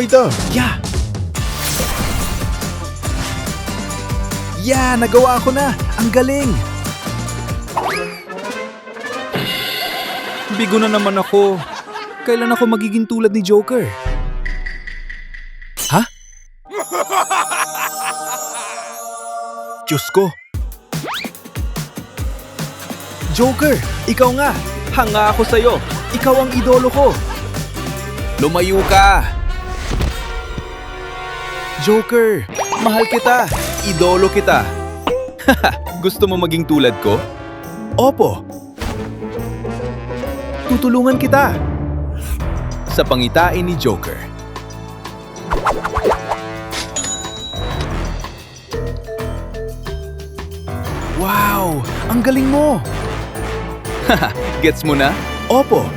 mo ito. Nagawa ko na! Ang galing! Bigo na naman ako. Kailan ako magiging tulad ni Joker? Ha? Diyos ko! Joker! Ikaw nga! Hanga ako sa'yo! Ikaw ang idolo ko! Lumayo ka! Joker! Mahal kita! Idolo kita! Gusto mo maging tulad ko? Opo! Tutulungan kita! Sa pangitain ni Joker. Wow! Ang galing mo! Gets mo na? Opo!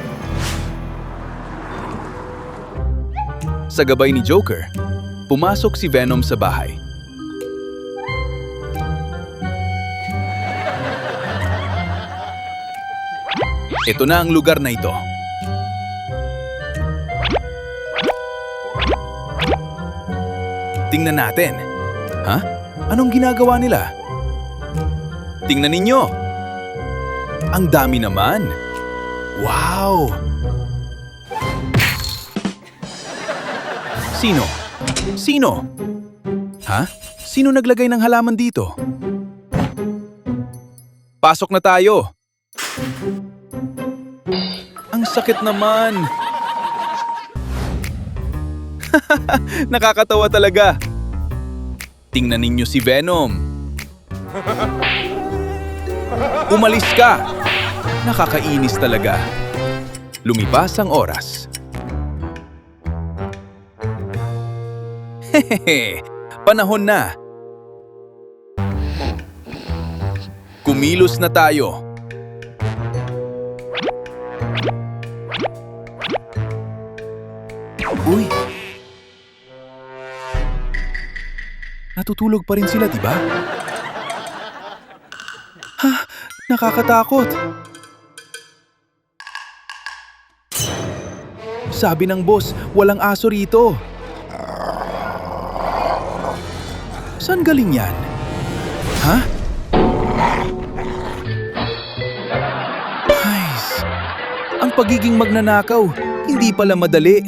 Sa gabay ni Joker, pumasok si Venom sa bahay. Ito na ang lugar na ito. Tingnan natin. Ha? Anong ginagawa nila? Tingnan ninyo. Ang dami naman. Wow! Sino? Sino? Ha? Sino naglagay ng halaman dito? Pasok na tayo. Ang sakit naman. Nakakatawa talaga. Tingnan ninyo si Venom. Umalis ka. Nakakainis talaga. Lumipas ang oras. Hehehe, panahon na. Kumilos na tayo. Uy! Natutulog pa rin sila, diba? Ha? Nakakatakot. Sabi ng boss, walang aso rito. Saan galing yan? Ha? Guys, ang pagiging magnanakaw, hindi pala madali.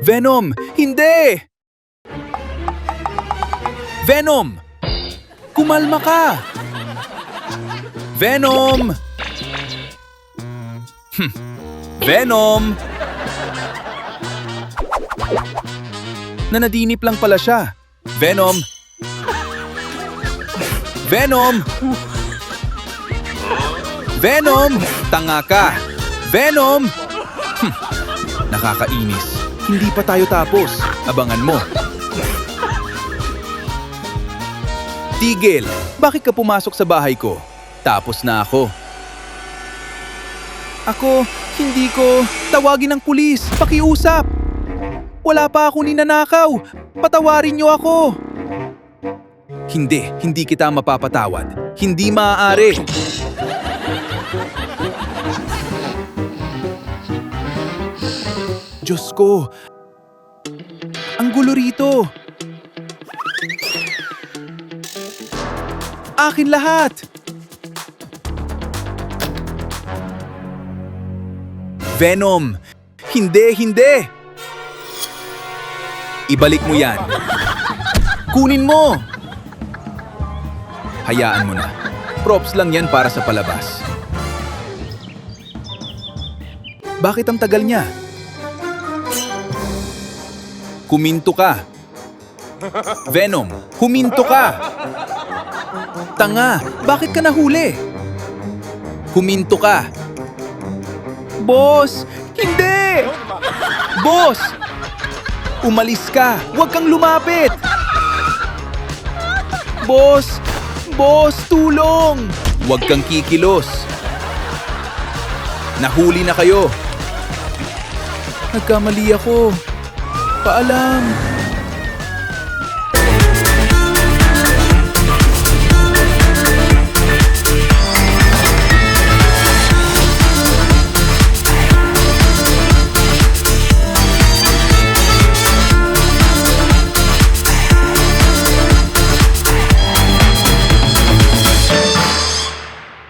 Venom! Hindi! Venom! Kumalma ka! Venom! Venom! Nanadinip lang pala siya. Venom! Venom! Venom! Tanga ka! Venom! Nakakainis. Hindi pa tayo tapos. Abangan mo. Tigil! Bakit ka pumasok sa bahay ko? Tapos na ako. Ako, hindi ko. Tawagin ng pulis. Pakiusap. Wala pa ako ninanakaw. Patawarin niyo ako. Hindi kita mapapatawad. Hindi maaari. Diyos ko. Ang gulo rito. Akin lahat. Venom. Hindi. Ibalik mo yan. Kunin mo. Hayaan mo na. Props lang yan para sa palabas. Bakit ang tagal niya? Huminto ka. Venom, huminto ka. Tanga, bakit ka nahuli? Huminto ka. Boss, hindi! Boss! Umalis ka, huwag kang lumapit. Boss, tulong! Huwag kang kikilos. Nahuli na kayo. Nagkamali ako. Paalam.